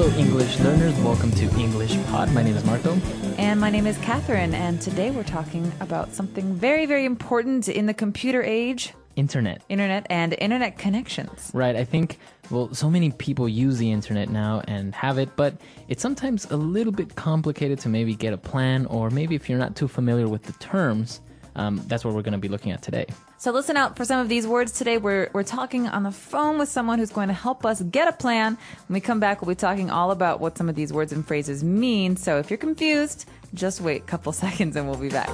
Hello, English learners. Welcome to English Pod. My name is Marco. And my name is Catherine. And today we're talking about something very, very important in the computer age. Internet. Internet and internet connections. Right. I think, well, so many people use the internet now and have it, but it's sometimes a little bit complicated to maybe get a plan, or maybe if you're not too familiar with the terms, that's what we're going to be looking at today. So listen out for some of these words today. We're talking on the phone with someone who's going to help us get a plan. When we come back, we'll be talking all about what some of these words and phrases mean. So if you're confused, just wait a couple seconds and we'll be back.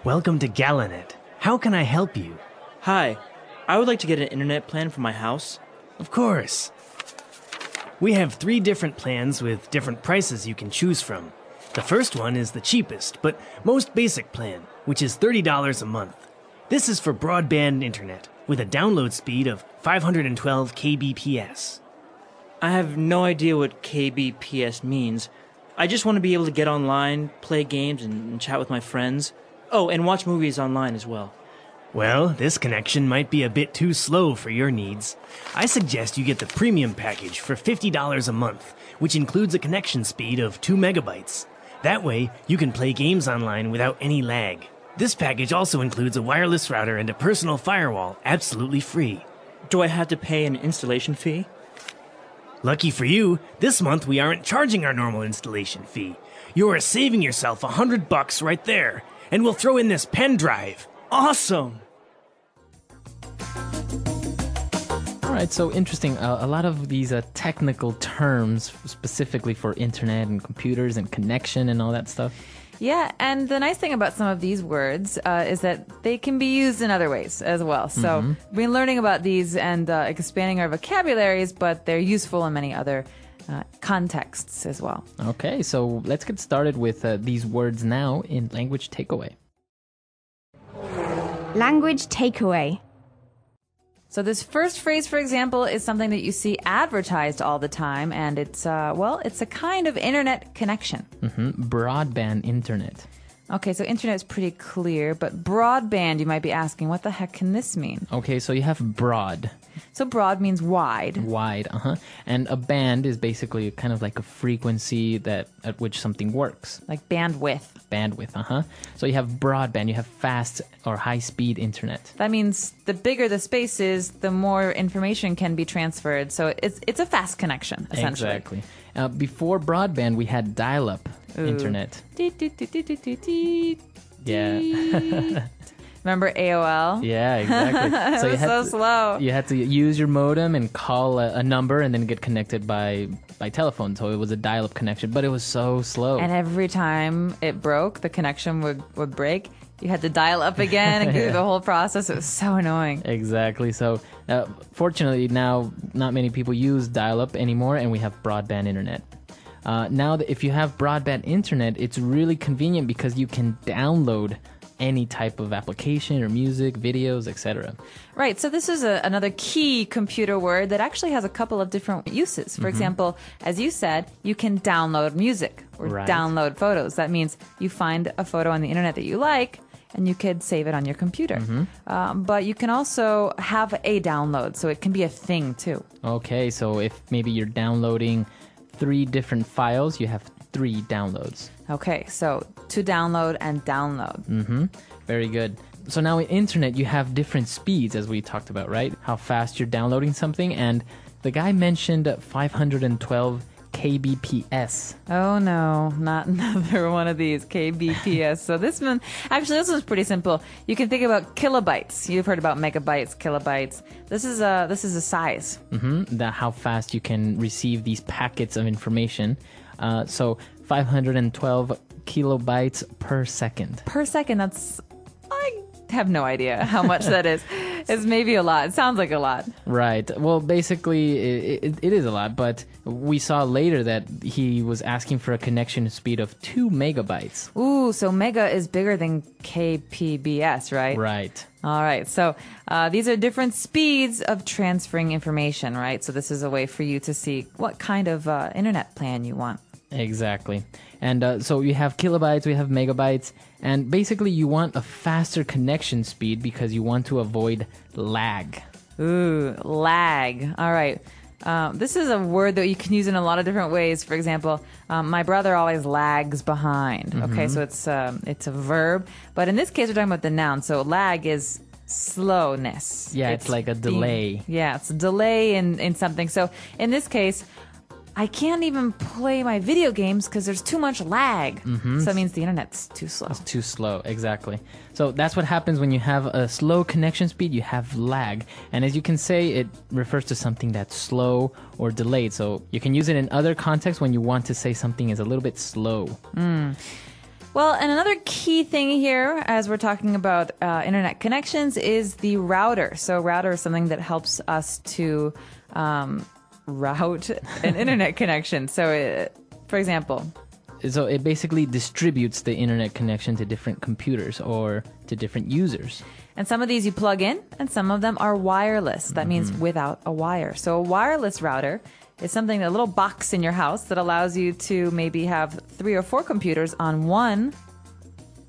Welcome to Galanet. How can I help you? Hi, I would like to get an internet plan for my house. Of course. We have 3 different plans with different prices you can choose from. The first one is the cheapest, but most basic plan, which is $30 a month. This is for broadband internet, with a download speed of 512 kbps. I have no idea what kbps means. I just want to be able to get online, play games, and chat with my friends. Oh, and watch movies online as well. Well, this connection might be a bit too slow for your needs. I suggest you get the premium package for $50 a month, which includes a connection speed of 2 megabytes. That way, you can play games online without any lag. This package also includes a wireless router and a personal firewall, absolutely free. Do I have to pay an installation fee? Lucky for you, this month we aren't charging our normal installation fee. You are saving yourself $100 right there, and we'll throw in this pen drive. Awesome! All right, so interesting. A lot of these technical terms specifically for internet and computers and connection and all that stuff. Yeah, and the nice thing about some of these words is that they can be used in other ways as well. So we've been learning about these and expanding our vocabularies, but they're useful in many other contexts as well. Okay, so let's get started with these words now in Language Takeaway. Language takeaway. So this first phrase, for example, is something that you see advertised all the time, and it's a kind of internet connection. Broadband internet. Okay, so internet is pretty clear, but broadband, you might be asking, what the heck can this mean? Okay, so you have broad. So broad means wide. Wide, and a band is basically kind of like a frequency at which something works. Like bandwidth. Bandwidth, So you have broadband, you have fast or high-speed internet. That means the bigger the space is, the more information can be transferred. So it's a fast connection, essentially. Exactly. Before broadband, we had dial-up internet. Yeah. Remember AOL? Yeah, exactly. So it was so slow. You had to use your modem and call a number and then get connected by telephone. So it was a dial-up connection, but it was so slow. And every time it broke, the connection would break. You had to dial up again and go through the whole process. It was so annoying. Exactly. So fortunately now not many people use dial-up anymore, and we have broadband internet. Now if you have broadband internet, it's really convenient because you can download any type of application or music, videos, etc. Right. So this is another key computer word that actually has a couple of different uses. For example, as you said, you can download music or download photos. That means you find a photo on the internet that you like, and you could save it on your computer. But you can also have a download, so it can be a thing too. Okay, so if maybe you're downloading 3 different files, you have 3 downloads. Okay, so to download and download. Very good. So now in internet, you have different speeds, as we talked about, right? How fast you're downloading something. And the guy mentioned 512 kbps. Oh no, not another one of these kbps. So this one's pretty simple. You can think about kilobytes. You've heard about megabytes, kilobytes. This is a size. How fast you can receive these packets of information. So 512 kilobytes per second. Per second, I have no idea how much that is. It's maybe a lot. It sounds like a lot. Right. Well, basically, it is a lot, but we saw later that he was asking for a connection speed of 2 megabytes. Ooh, so mega is bigger than kpbs, right? Right. All right. So these are different speeds of transferring information, right? So this is a way for you to see what kind of internet plan you want. Exactly. And so you have kilobytes, we have megabytes, and basically you want a faster connection speed because you want to avoid lag. Ooh, lag. All right. This is a word that you can use in a lot of different ways. For example, my brother always lags behind. Okay, so it's a verb, but in this case, we're talking about the noun. So lag is slowness. Yeah, it's like a delay. It's a delay in something. So in this case, I can't even play my video games because there's too much lag. So that means the internet's too slow. It's too slow, exactly. So that's what happens when you have a slow connection speed, you have lag. And as you can say, it refers to something that's slow or delayed. So you can use it in other contexts when you want to say something is a little bit slow. Well, and another key thing here, as we're talking about internet connections, is the router. So router is something that helps us to route an internet connection. So, for example, So it basically distributes the internet connection to different computers or to different users. and some of these you plug in, and some of them are wireless. That means without a wire. So a wireless router is something, a little box in your house that allows you to maybe have 3 or 4 computers on one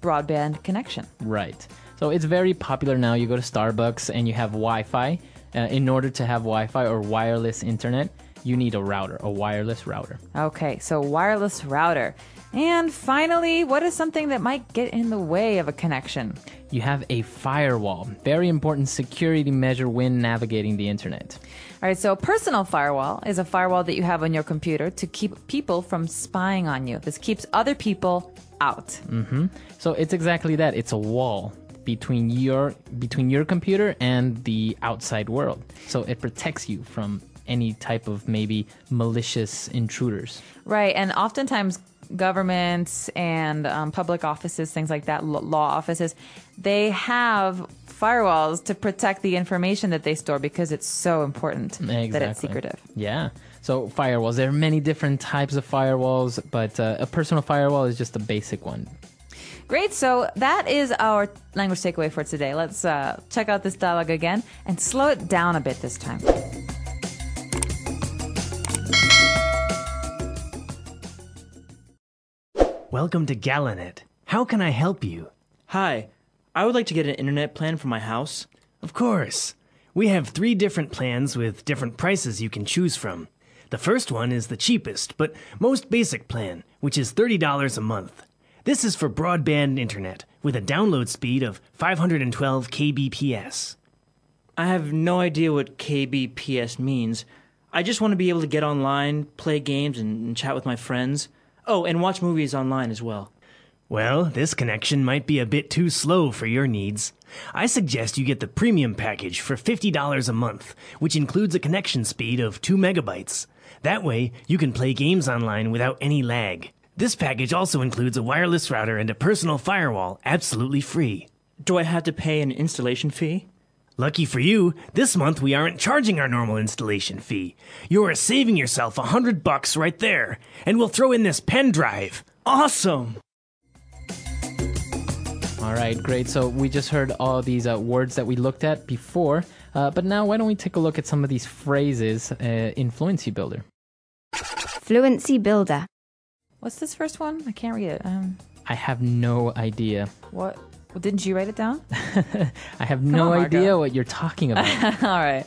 broadband connection. Right. So it's very popular now. You go to Starbucks and you have Wi-Fi. In order to have Wi-Fi or wireless internet, you need a router, a wireless router. Okay, so wireless router. And finally, what is something that might get in the way of a connection? You have a firewall. Very important security measure when navigating the internet. All right, so a personal firewall is a firewall that you have on your computer to keep people from spying on you. This keeps other people out. So it's exactly that. It's a wall between your computer and the outside world. So it protects you from any type of maybe malicious intruders. Right, and oftentimes governments and public offices, things like that, law offices, they have firewalls to protect the information that they store because it's so important that it's secretive. Yeah. So firewalls, there are many different types of firewalls, but a personal firewall is just a basic one. Great, so that is our language takeaway for today. Let's check out this dialogue again and slow it down a bit this time. Welcome to Galanet. How can I help you? Hi, I would like to get an internet plan for my house. Of course. We have 3 different plans with different prices you can choose from. The first one is the cheapest, but most basic plan, which is $30 a month. This is for broadband internet with a download speed of 512 kbps. I have no idea what kbps means. I just want to be able to get online, play games, and chat with my friends. Oh, and watch movies online as well. Well, this connection might be a bit too slow for your needs. I suggest you get the premium package for $50 a month, which includes a connection speed of 2 megabytes. That way, you can play games online without any lag. This package also includes a wireless router and a personal firewall, absolutely free. Do I have to pay an installation fee? Lucky for you, this month we aren't charging our normal installation fee. You are saving yourself $100 right there, and we'll throw in this pen drive. Awesome! All right, great. So we just heard all these words that we looked at before, but now why don't we take a look at some of these phrases in Fluency Builder. Fluency Builder. What's this first one? I can't read it. I have no idea. What? Well, didn't you write it down? I have no on, Marco. idea what you're talking about. All right,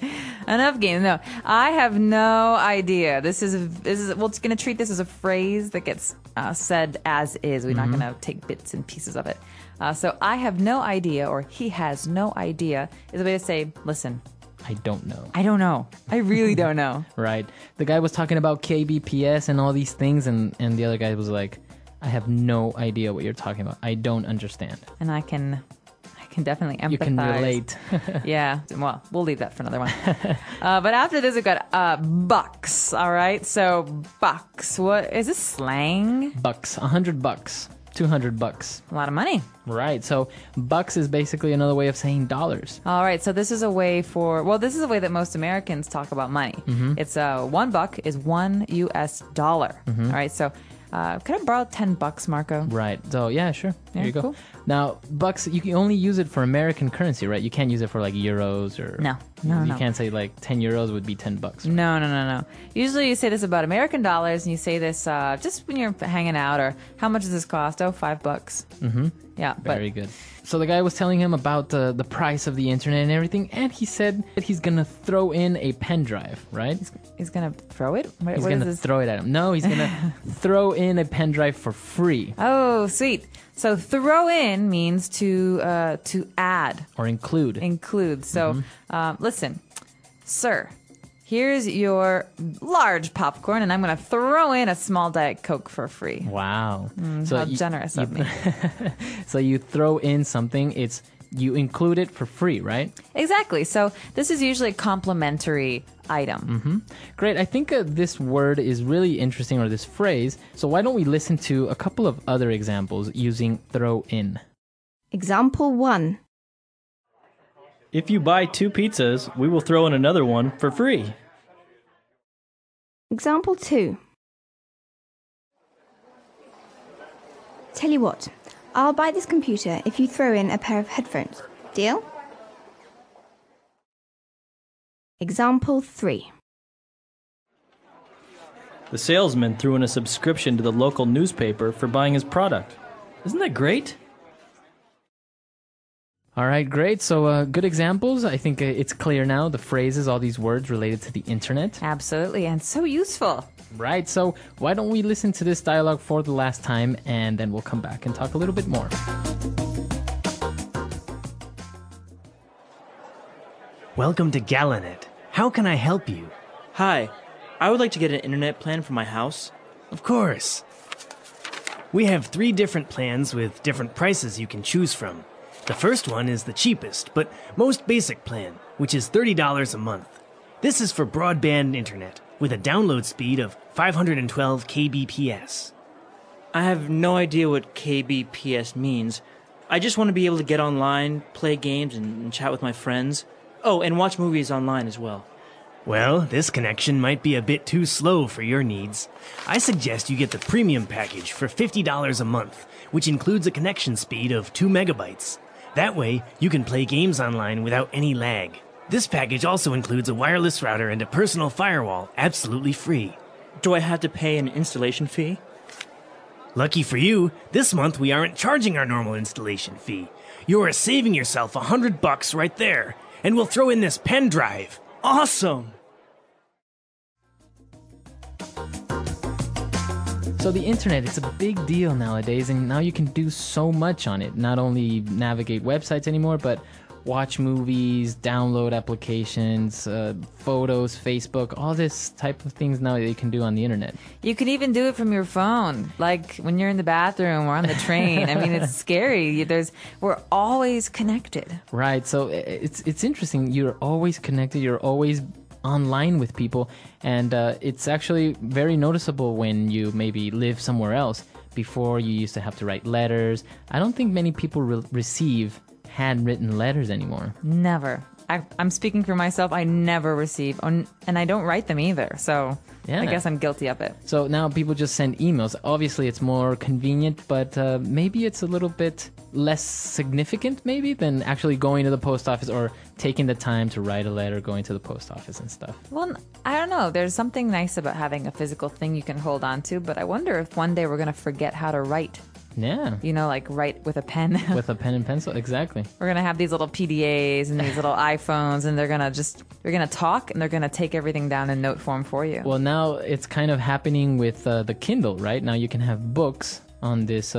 enough games. No, I have no idea. This is we're going to treat this as a phrase that gets said as is. We're not going to take bits and pieces of it. So I have no idea, or he has no idea, is a way to say, listen, I don't know. I don't know. I really don't know. Right. The guy was talking about KBPS and all these things, and the other guy was like, I have no idea what you're talking about. I don't understand. And I can definitely empathize. You can relate. Yeah. Well, we'll leave that for another one. But after this, we've got bucks. All right. So bucks. What is this slang? Bucks. $100. $200. A lot of money. Right. So bucks is basically another way of saying dollars. All right. So this is a way this is a way that most Americans talk about money. It's $1 is $1 US. All right. So can I borrow $10, Marco? Right. So yeah, sure. There Yeah, you go. cool. Now, bucks, you can only use it for American currency, right? You can't use it for like euros or... No. You can't say like 10 euros would be 10 bucks. Right? No. Usually you say this about American dollars, and you say this just when you're hanging out, or how much does this cost? Oh, $5. Mm-hmm. Yeah. Very good. So the guy was telling him about the price of the internet and everything, and he said that he's going to throw in a pen drive, right? He's going to throw it? He's going to throw it at him. No, he's going to throw in a pen drive for free. Oh, sweet. So throw in means to add. Or include. Include. So listen, sir, here's your large popcorn, and I'm going to throw in a small Diet Coke for free. Wow. So how generous of me. So you throw in something, you include it for free, right? Exactly. So this is usually a complimentary item. Mm-hmm. Great. I think this word is really interesting, or this phrase. So why don't we listen to a couple of other examples using throw in? Example 1. If you buy 2 pizzas, we will throw in another one for free. Example 2. Tell you what, I'll buy this computer if you throw in a pair of headphones. Deal? Example 3. The salesman threw in a subscription to the local newspaper for buying his product. Isn't that great? All right, great. So good examples. I think it's clear now, the phrases, all these words related to the internet. Absolutely, and so useful. Right, so why don't we listen to this dialogue for the last time, and then we'll come back and talk a little bit more. Welcome to Galanet. How can I help you? Hi, I would like to get an internet plan for my house. Of course. We have 3 different plans with different prices you can choose from. The first one is the cheapest, but most basic plan, which is $30 a month. This is for broadband internet, with a download speed of 512 kbps. I have no idea what kbps means. I just want to be able to get online, play games, and chat with my friends. Oh, and watch movies online as well. Well, this connection might be a bit too slow for your needs. I suggest you get the premium package for $50 a month, which includes a connection speed of 2 megabytes. That way, you can play games online without any lag. This package also includes a wireless router and a personal firewall, absolutely free. Do I have to pay an installation fee? Lucky for you, this month we aren't charging our normal installation fee. You are saving yourself $100 right there, and we'll throw in this pen drive. Awesome! So the internet, it's a big deal nowadays, and now you can do so much on it. Not only navigate websites anymore, but watch movies, download applications, photos, Facebook, all this type of things now that you can do on the internet. You can even do it from your phone, like when you're in the bathroom or on the train. I mean, it's scary. We're always connected. Right. So it's interesting. You're always connected. You're always online with people, and it's actually very noticeable when you maybe live somewhere else. Before, you used to have to write letters. I don't think many people receive handwritten letters anymore. Never. I'm speaking for myself. I never receive, and I don't write them either. So yeah. I guess I'm guilty of it. So now people just send emails. Obviously, it's more convenient, but maybe it's a little bit less significant, maybe, than actually going to the post office or taking the time to write a letter, going to the post office and stuff. Well, I don't know. There's something nice about having a physical thing you can hold on to, but I wonder if one day we're going to forget how to write. Yeah. You know, like write with a pen. With a pen and pencil, exactly. We're going to have these little PDAs and these little iPhones, and you're going to talk, and they're going to take everything down in note form for you. Well, now it's kind of happening with the Kindle, right? Now you can have books on this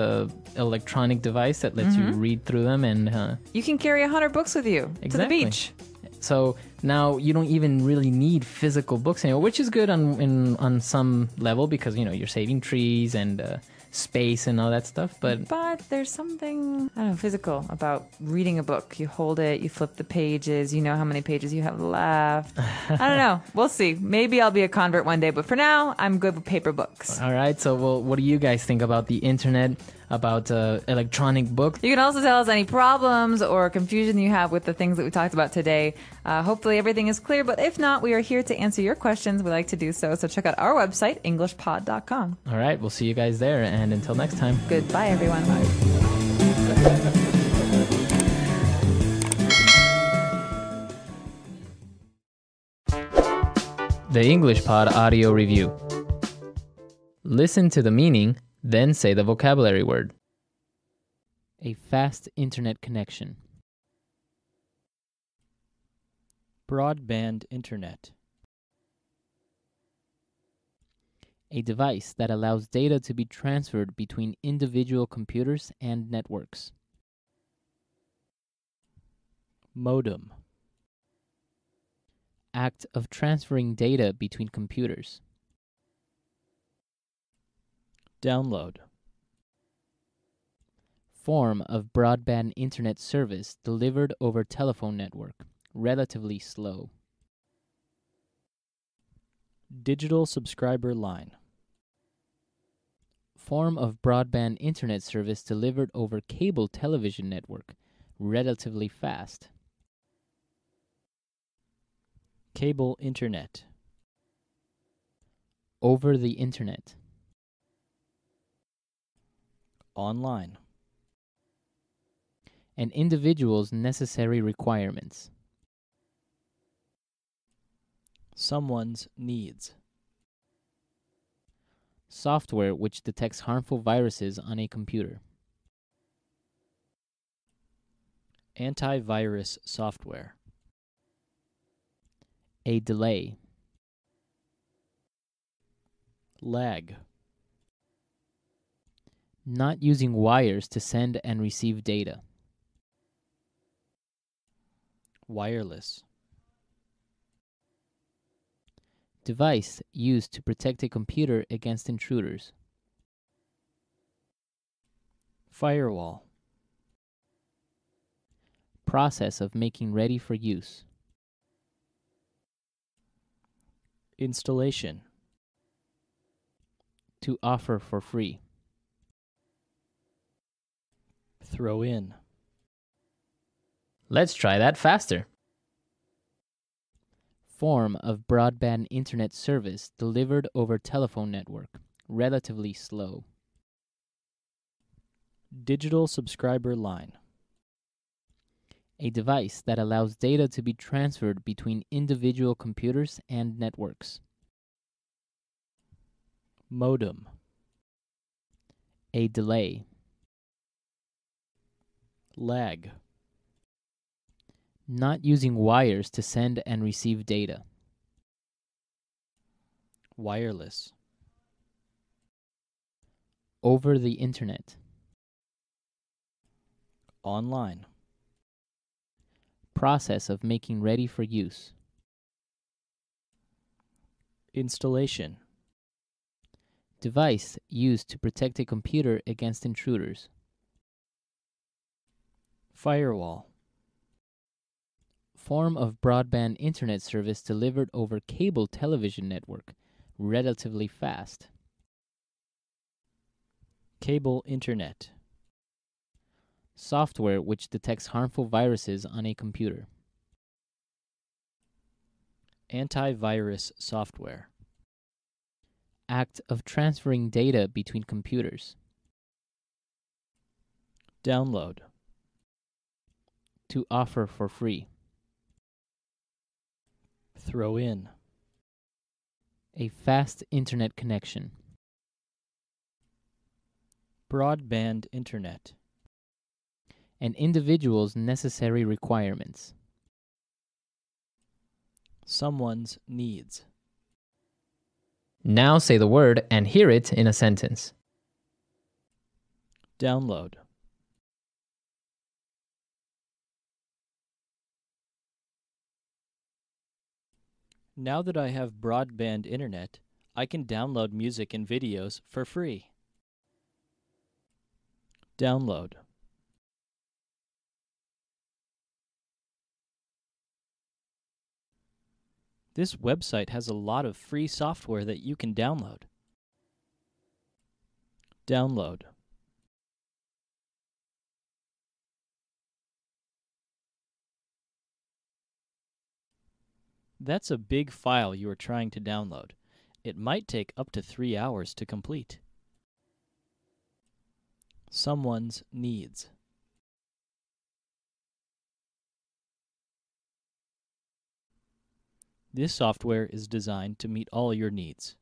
electronic device that lets you read through them, and you can carry 100 books with you to the beach. So now you don't even really need physical books anymore, which is good on some level, because you're saving trees and space and all that stuff, but there's something, I don't know, physical about reading a book. You hold it, you flip the pages, you know how many pages you have left. I don't know. We'll see. Maybe I'll be a convert one day, but for now, I'm good with paper books. All right. So, what do you guys think about the internet, about electronic books? You can also tell us any problems or confusion you have with the things that we talked about today. Hopefully everything is clear, but if not, we are here to answer your questions. We like to do so. So check out our website, EnglishPod.com. All right. We'll see you guys there. And until next time. Goodbye, everyone. Bye. The English Pod Audio Review. Listen to the meaning, then say the vocabulary word. A fast internet connection. Broadband internet. A device that allows data to be transferred between individual computers and networks. Modem. Act of transferring data between computers. Download. Form of broadband internet service delivered over telephone network. Relatively slow. Digital subscriber line. Form of broadband internet service delivered over cable television network. Relatively fast. Cable internet. Over the internet. Online. An individual's necessary requirements. Someone's needs. Software which detects harmful viruses on a computer. Antivirus software. A delay. Lag. Not using wires to send and receive data. Wireless. Device used to protect a computer against intruders. Firewall. Process of making ready for use. Installation. To offer for free. Throw in. Let's try that faster. Form of broadband internet service delivered over telephone network. Relatively slow. Digital subscriber line. A device that allows data to be transferred between individual computers and networks. Modem. A delay. Lag. Not using wires to send and receive data. Wireless. Over the internet. Online. Process of making ready for use. Installation. Device used to protect a computer against intruders. Firewall. Form of broadband internet service delivered over cable television network. Relatively fast. Cable internet. Software which detects harmful viruses on a computer. Antivirus software. Act of transferring data between computers. Download. To offer for free. Throw in. A fast internet connection. Broadband internet. An individual's necessary requirements. Someone's needs. Now say the word and hear it in a sentence. Download. Now that I have broadband internet, I can download music and videos for free. Download. This website has a lot of free software that you can download. Download. That's a big file you are trying to download. It might take up to 3 hours to complete. Someone's needs. This software is designed to meet all your needs.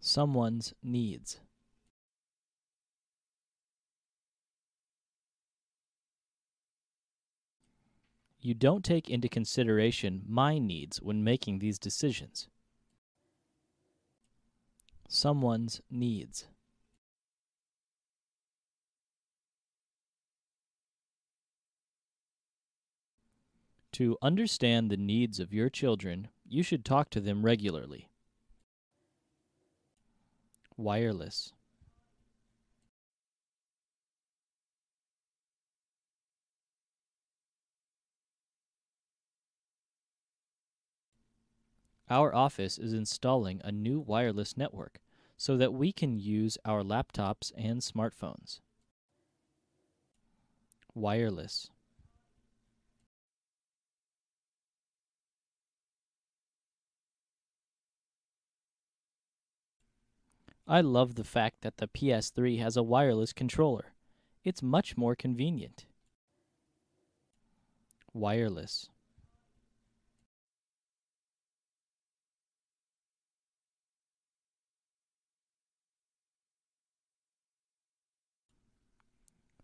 Someone's needs. You don't take into consideration my needs when making these decisions. Someone's needs. To understand the needs of your children, you should talk to them regularly. Wireless. Our office is installing a new wireless network so that we can use our laptops and smartphones. Wireless. I love the fact that the PS3 has a wireless controller. It's much more convenient. Wireless.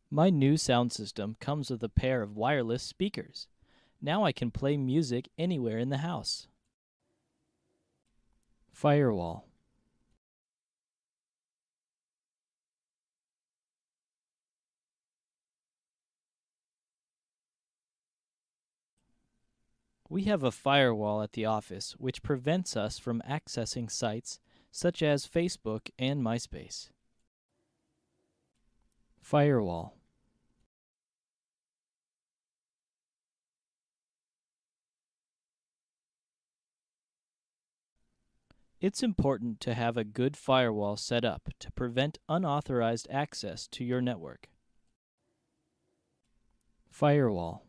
My new sound system comes with a pair of wireless speakers. Now I can play music anywhere in the house. Firewall. We have a firewall at the office which prevents us from accessing sites such as Facebook and MySpace. Firewall. It's important to have a good firewall set up to prevent unauthorized access to your network. Firewall.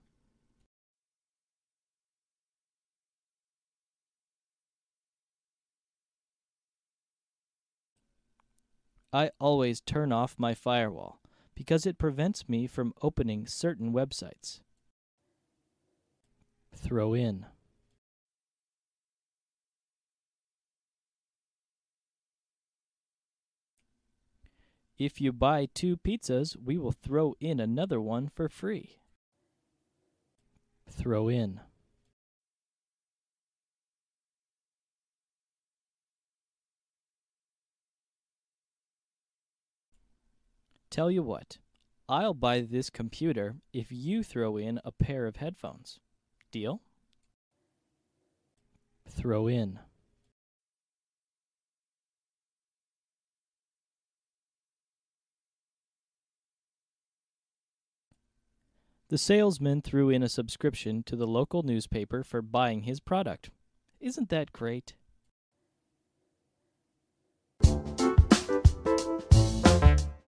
I always turn off my firewall because it prevents me from opening certain websites. Throw in. If you buy 2 pizzas, we will throw in another one for free. Throw in. Tell you what, I'll buy this computer if you throw in a pair of headphones. Deal? Throw in. The salesman threw in a subscription to the local newspaper for buying his product. Isn't that great?